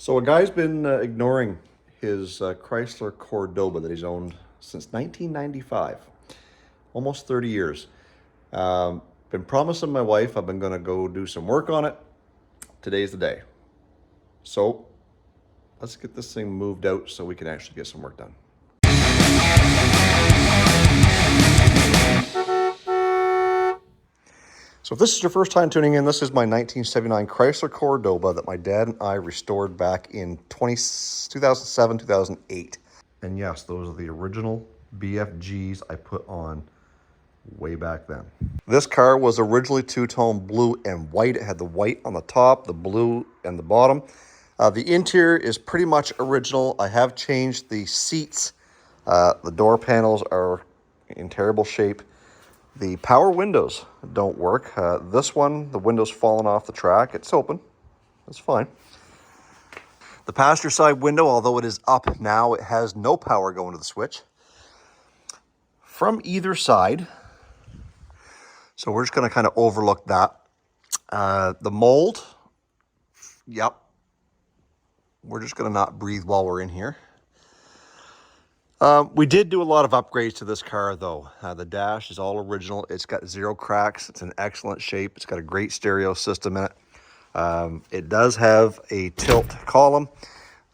So a guy's been ignoring his Chrysler Cordoba that he's owned since 1995, almost 30 years. Been promising my wife I've been going to go do some work on it. Today's the day. So let's get this thing moved out so we can actually get some work done. So if this is your first time tuning in, this is my 1979 Chrysler Cordoba that my dad and I restored back in 2007, 2008. And yes, those are the original BFGs I put on way back then. This car was originally two-tone blue and white. It had the white on the top, the blue and the bottom. The interior is pretty much original. I have changed the seats. The door panels are in terrible shape. The power windows don't work. This one, the window's fallen off the track. It's open. That's fine. The passenger side window, although it is up now, it has no power going to the switch from either side. So we're just going to kind of overlook that. The mold, yep. We're just going to not breathe while we're in here. We did do a lot of upgrades to this car, though. The dash is all original. It's got zero cracks. It's in excellent shape. It's got a great stereo system in it. It does have a tilt column.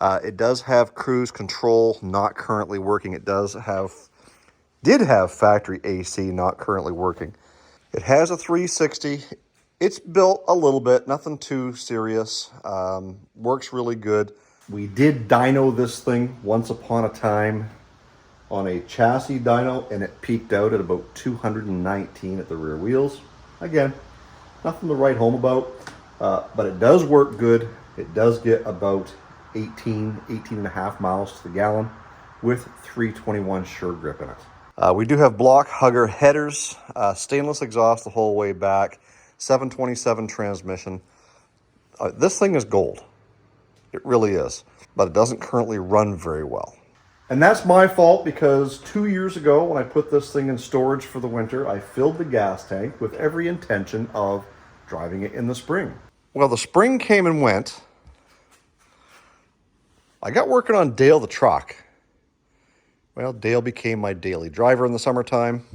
It does have cruise control, not currently working. It did have factory AC, not currently working. It has a 360. It's built a little bit, nothing too serious. Works really good. We did dyno this thing once upon a time on a chassis dyno, and it peaked out at about 219 at the rear wheels. Again, nothing to write home about, but it does work good. It does get about 18 and a half miles to the gallon with 321 sure grip in it. We do have block hugger headers, stainless exhaust the whole way back, 727 transmission. This thing is gold. It really is, but it doesn't currently run very well. And that's my fault, because 2 years ago when I put this thing in storage for the winter, I filled the gas tank with every intention of driving it in the spring. Well, the spring came and went. I got working on Dale the truck. Well, Dale became my daily driver in the summertime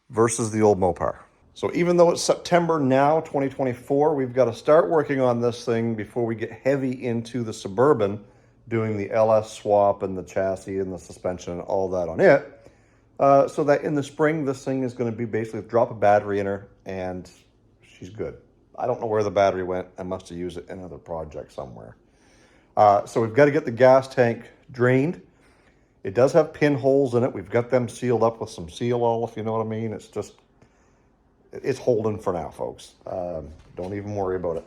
versus the old Mopar. So even though it's September now, 2024, we've got to start working on this thing before we get heavy into the Suburban, doing the LS swap and the chassis and the suspension and all that on it. So that in the spring, this thing is going to be basically drop a battery in her and she's good. I don't know where the battery went. I must have used it in another project somewhere. So we've got to get the gas tank drained. It does have pinholes in it. We've got them sealed up with some seal-all, if you know what I mean. It's holding for now, folks. Don't even worry about it.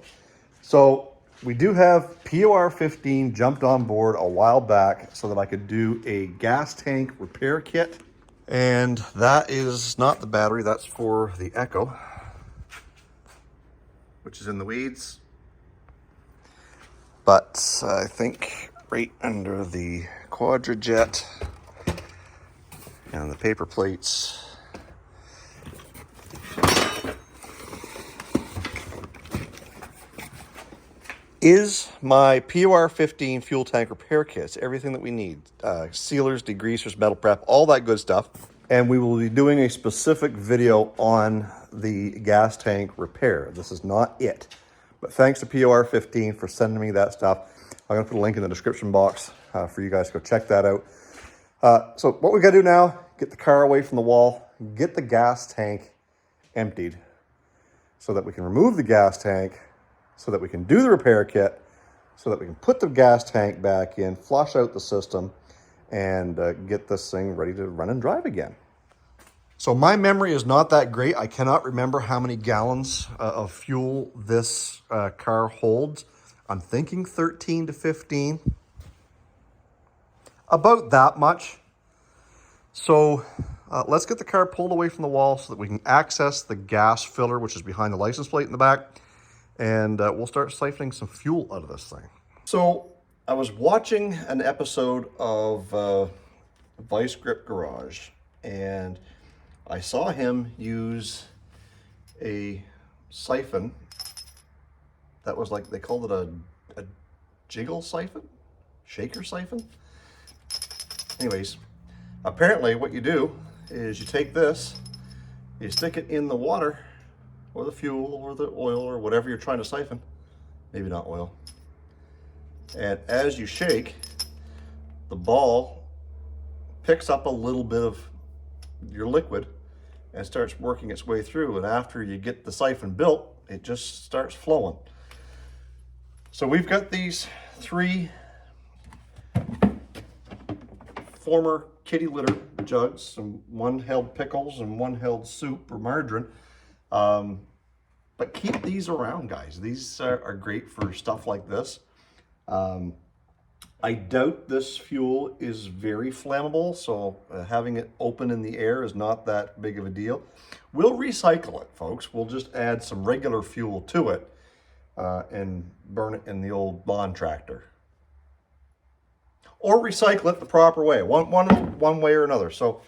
So we do have POR 15 jumped on board a while back so that I could do a gas tank repair kit. And that is not the battery, that's for the Echo, which is in the weeds. But I think right under the Quadrajet and the paper plates is my POR 15 fuel tank repair kits. Everything that we need. Sealers, degreasers, metal prep, all that good stuff. And we will be doing a specific video on the gas tank repair. This is not it. But thanks to POR 15 for sending me that stuff. I'm going to put a link in the description box for you guys to go check that out. So what we got to do now, get the car away from the wall, get the gas tank emptied so that we can remove the gas tank, so that we can do the repair kit, so that we can put the gas tank back in, flush out the system, and get this thing ready to run and drive again. So my memory is not that great. I cannot remember how many gallons of fuel this car holds. I'm thinking 13 to 15. About that much. So let's get the car pulled away from the wall so that we can access the gas filler, which is behind the license plate in the back. And we'll start siphoning some fuel out of this thing. So I was watching an episode of Vice Grip Garage, and I saw him use a siphon that was like, they called it a jiggle siphon, shaker siphon. Anyways, apparently what you do is you take this, you stick it in the water or the fuel or the oil or whatever you're trying to siphon, maybe not oil. And as you shake, the ball picks up a little bit of your liquid and starts working its way through. And after you get the siphon built, it just starts flowing. So we've got these 3 former kitty litter jugs, and one held pickles and one held soup or margarine. But keep these around, guys. These are great for stuff like this. I doubt this fuel is very flammable, so having it open in the air is not that big of a deal. We'll recycle it, folks. We'll just add some regular fuel to it and burn it in the old lawn tractor. Or recycle it the proper way, one way or another. So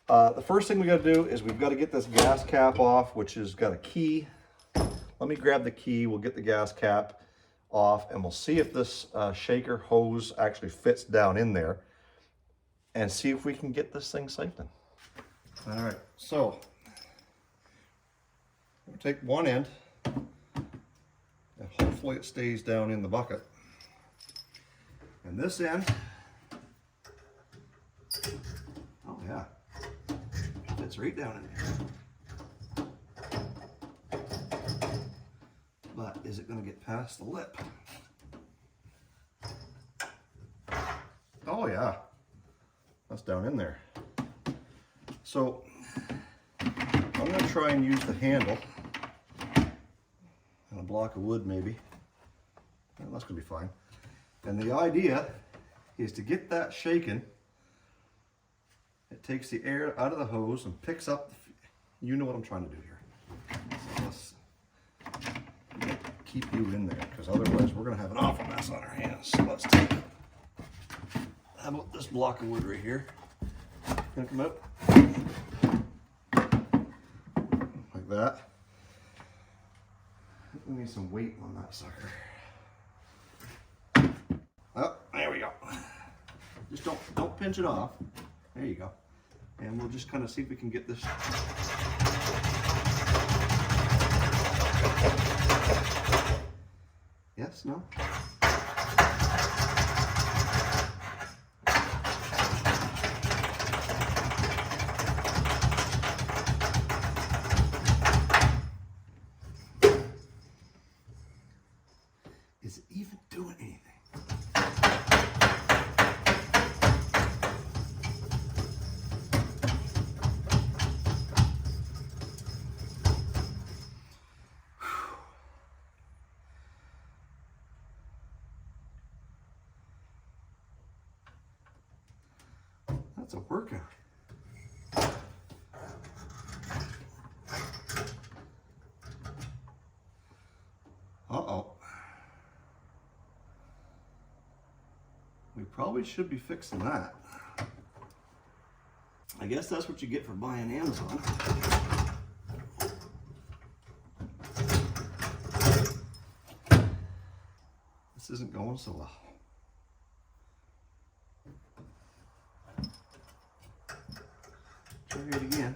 the first thing we got to do is we've got to get this gas cap off, which has got a key. Let me grab the key. We'll get the gas cap off, and we'll see if this shaker hose actually fits down in there, and see if we can get this thing siphoning. All right, so we'll take one end, and hopefully it stays down in the bucket. And this end, oh yeah, fits right down in there. But is it going to get past the lip? Oh yeah, that's down in there. So I'm going to try and use the handle and a block of wood maybe. Well, that's going to be fine. And the idea is to get that shaken. It takes the air out of the hose and picks up, you know what I'm trying to do here. So let's keep you in there, because otherwise we're going to have an awful mess on our hands. So let's take, how about this block of wood right here? Gonna come out like that. We need some weight on that sucker. Oh, there we go. Just don't pinch it off. There you go. And we'll just kind of see if we can get this. Yes, no? Is it even doing anything? That's a workout. Uh-oh. We probably should be fixing that. I guess that's what you get for buying Amazon. This isn't going so well. Try it again.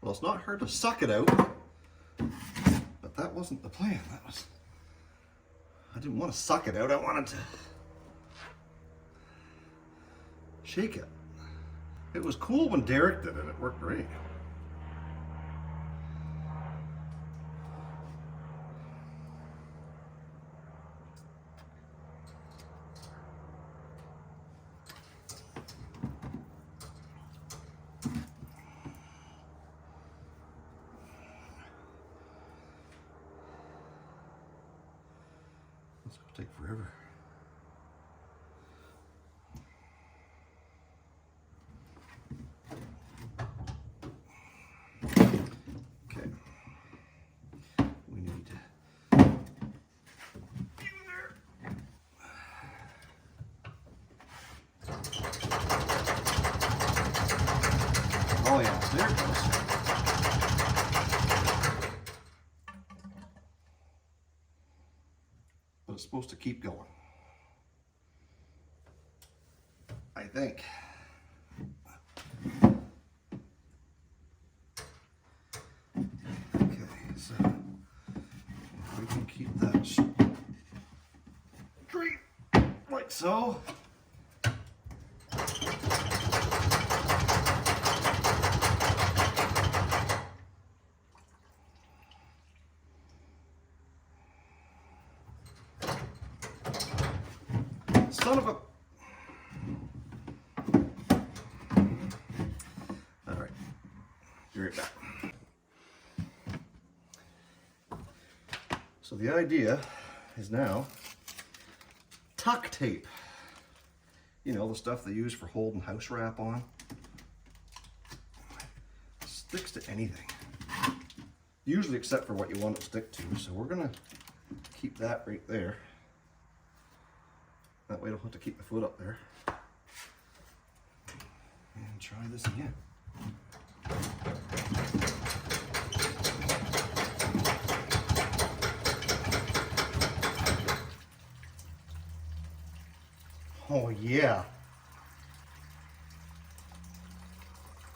Well, it's not hard to suck it out, but that wasn't the plan. I didn't want to suck it out, I wanted to shake it. It was cool when Derek did it, it worked great. This will take forever. Okay. We need oh yeah, there it goes. But it's supposed to keep going, I think. Okay, so if we can keep that straight like so. Son of a... All right, be right back. So the idea is now tuck tape. You know, the stuff they use for holding house wrap on. Sticks to anything. Usually except for what you want it to stick to. So we're gonna keep that right there. That way I don't have to keep the foot up there. And try this again. Oh yeah.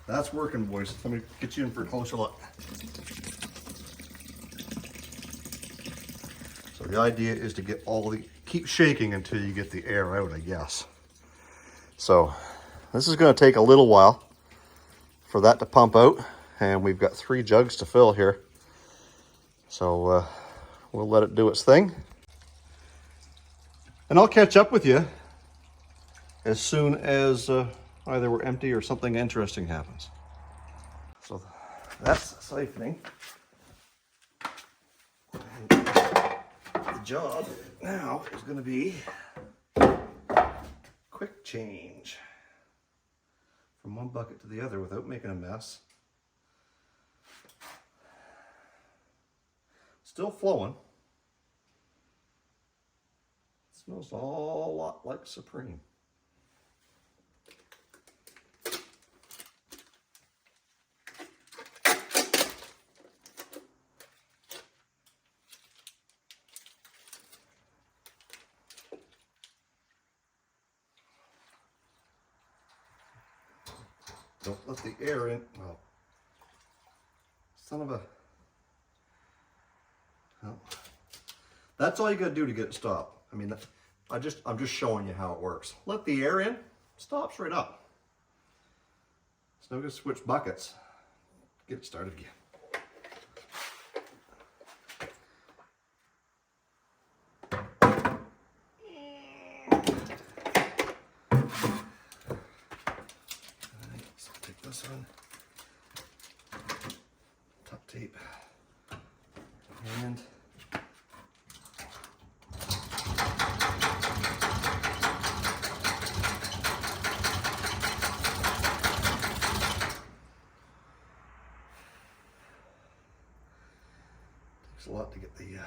That's working, boys. Let me get you in for a closer look. So the idea is to get all the, keep shaking until you get the air out, I guess. So this is going to take a little while for that to pump out, and we've got 3 jugs to fill here. So we'll let it do its thing. And I'll catch up with you as soon as either we're empty or something interesting happens. So that's siphoning. The job now is going to be quick change from one bucket to the other without making a mess. Still flowing. It smells a lot like Supreme. Don't let the air in. Oh, son of a. Oh. That's all you gotta do to get it stopped. I mean, I'm just showing you how it works. Let the air in, stops right up. So now we're gonna switch buckets. Get it started again. This one, tuck tape, and takes a lot to get the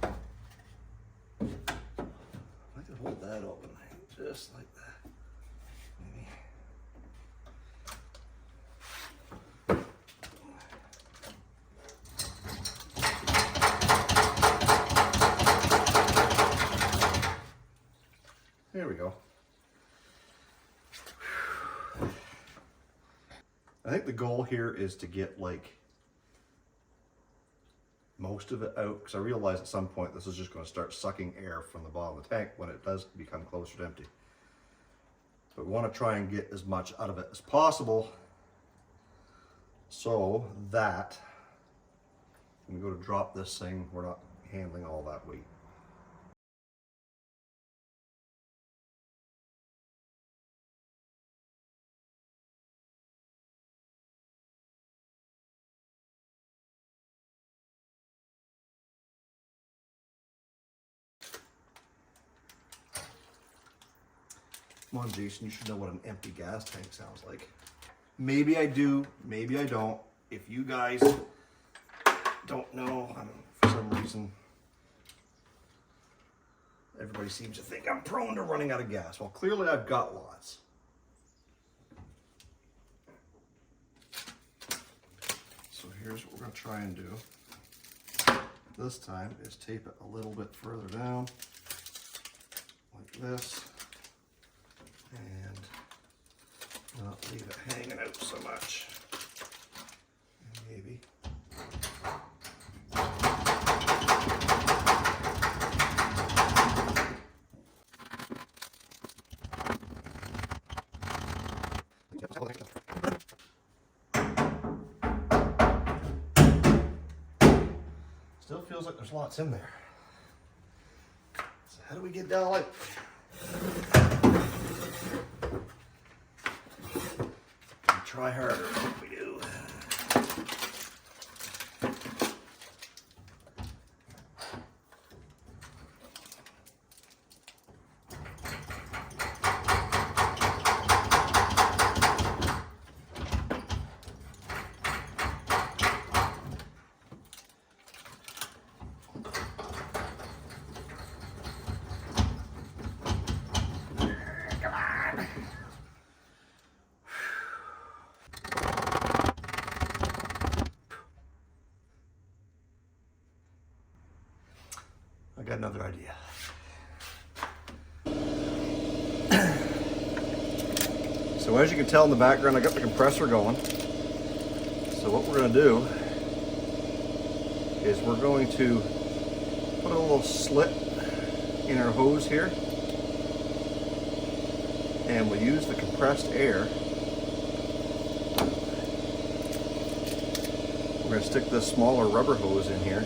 I can hold that open just like that. Maybe. There we go. I think the goal here is to get like most of it out, because I realize at some point this is just going to start sucking air from the bottom of the tank when it does become closer to empty. But we want to try and get as much out of it as possible so that when we go to drop this thing, we're not handling all that weight. Come on, Jason, you should know what an empty gas tank sounds like. Maybe I do, maybe I don't. If you guys don't know, for some reason, everybody seems to think I'm prone to running out of gas. Well, clearly I've got lots. So here's what we're going to try and do. This time is tape it a little bit further down, like this, and not leave it hanging out so much. And maybe. Still feels like there's lots in there. So how do we get down like? Try harder if we do. I got another idea. So as you can tell in the background, I got the compressor going. So what we're going to do is we're going to put a little slit in our hose here, and we'll use the compressed air. We're going to stick this smaller rubber hose in here,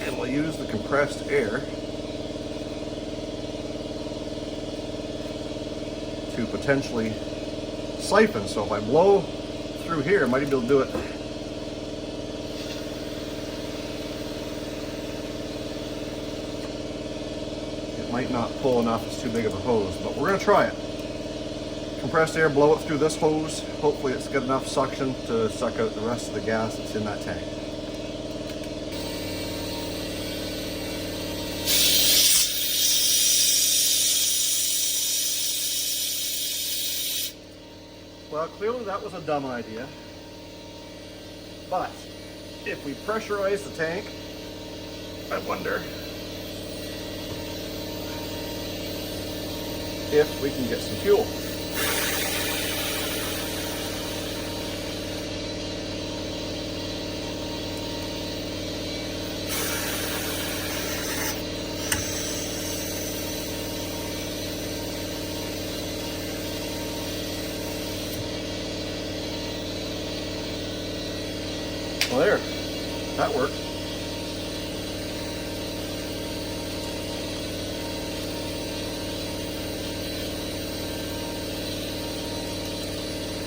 and we'll use the compressed air to potentially siphon. So if I blow through here, I might be able to do it. It might not pull enough, it's too big of a hose, but we're going to try it. Compressed air, blow it through this hose. Hopefully it's got enough suction to suck out the rest of the gas that's in that tank. Well, clearly that was a dumb idea, but if we pressurize the tank, I wonder if we can get some fuel. Well, there, that worked.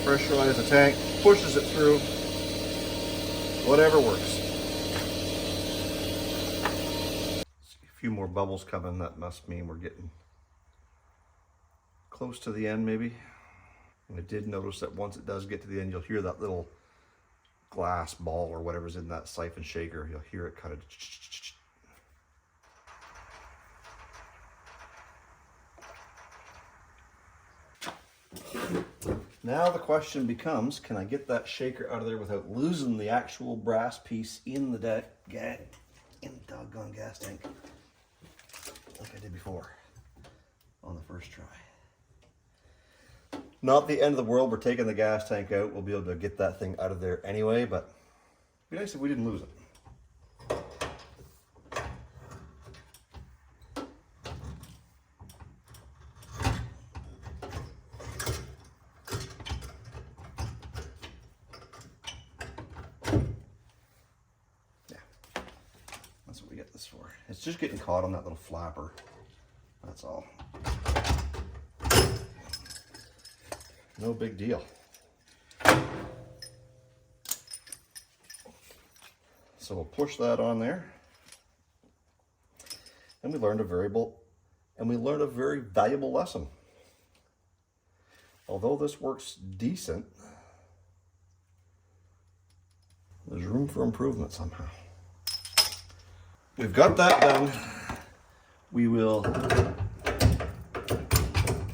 Pressurize the tank, pushes it through, whatever works. A few more bubbles coming, that must mean we're getting close to the end maybe. And I did notice that once it does get to the end, you'll hear that little glass ball or whatever's in that siphon shaker. You'll hear it kind of. Now the question becomes, can I get that shaker out of there without losing the actual brass piece in the doggone gas tank, like I did before on the first try. Not the end of the world. We're taking the gas tank out. We'll be able to get that thing out of there anyway, but it'd be nice if we didn't lose it. Yeah, that's what we get this for. It's just getting caught on that little flapper. That's all. No big deal. So we'll push that on there. And we learned a and we learned a very valuable lesson. Although this works decent, there's room for improvement somehow. We've got that done. We will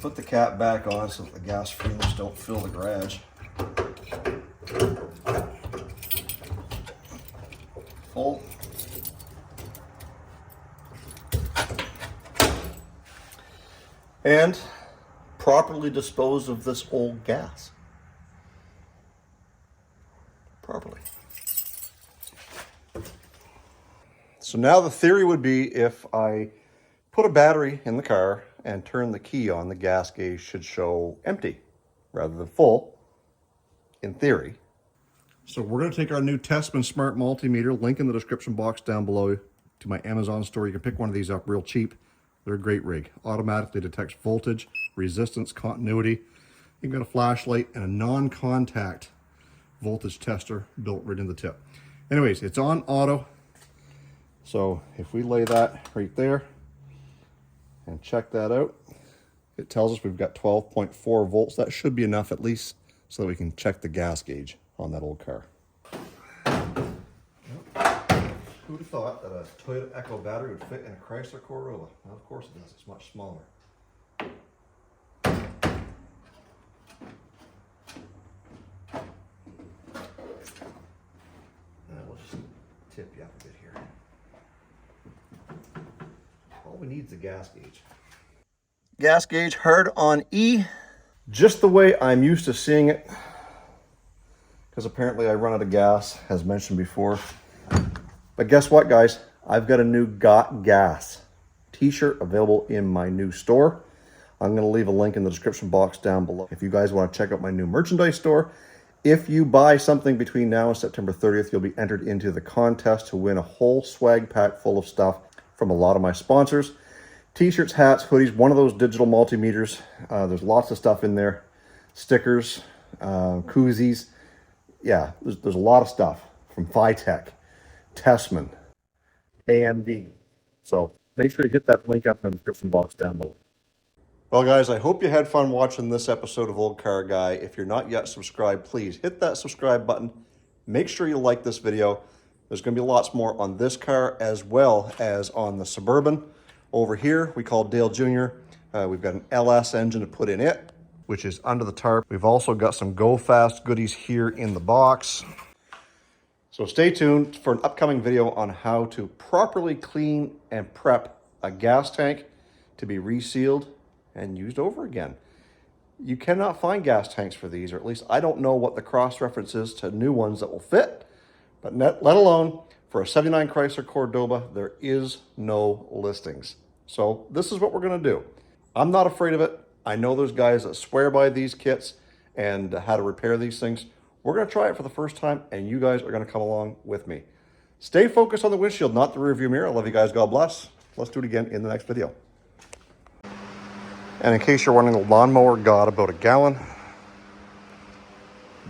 put the cap back on so that the gas fumes don't fill the garage. Full. And properly dispose of this old gas. Properly. So now the theory would be if I put a battery in the car and turn the key on, the gas gauge should show empty rather than full, in theory. So we're going to take our new Testman Smart Multimeter, link in the description box down below to my Amazon store. You can pick one of these up real cheap. They're a great rig. Automatically detects voltage, resistance, continuity. You've got a flashlight and a non-contact voltage tester built right in the tip. Anyways, it's on auto. So if we lay that right there and check that out, it tells us we've got 12.4 volts. That should be enough at least so that we can check the gas gauge on that old car. Who'd have thought that a Toyota Echo battery would fit in a Chrysler Cordoba? Well, of course it does. It's much smaller. We'll just tip you up a bit here. All we need is the gas gauge. Gas gauge hard on E. Just the way I'm used to seeing it, because apparently I run out of gas, as mentioned before. But guess what, guys? I've got a new Got Gas t-shirt available in my new store. I'm going to leave a link in the description box down below if you guys want to check out my new merchandise store. If you buy something between now and September 30th, you'll be entered into the contest to win a whole swag pack full of stuff from a lot of my sponsors. T-shirts, hats, hoodies, one of those digital multimeters. There's lots of stuff in there. Stickers, koozies. Yeah, there's a lot of stuff from Vitech, Testman, AMD. So make sure you hit that link up in the description box down below. Well, guys, I hope you had fun watching this episode of Olde Carr Guy. If you're not yet subscribed, please hit that subscribe button. Make sure you like this video. There's going to be lots more on this car as well as on the Suburban. Over here, we call Dale Jr. We've got an LS engine to put in it, which is under the tarp. We've also got some Go Fast goodies here in the box. So stay tuned for an upcoming video on how to properly clean and prep a gas tank to be resealed and used over again. You cannot find gas tanks for these, or at least I don't know what the cross-reference is to new ones that will fit, but let alone for a 79 Chrysler Cordoba, there is no listings. So this is what we're gonna do. I'm not afraid of it. I know there's guys that swear by these kits and how to repair these things. We're gonna try it for the first time, and you guys are gonna come along with me. Stay focused on the windshield, not the rearview mirror. I love you guys, God bless. Let's do it again in the next video. And in case you're wondering, the lawnmower got about a gallon.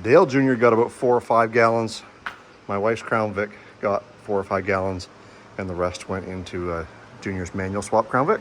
Dale Jr. got about 4 or 5 gallons. My wife's Crown Vic got 4 or 5 gallons, and the rest went into Junior's manual swap Crown Vic.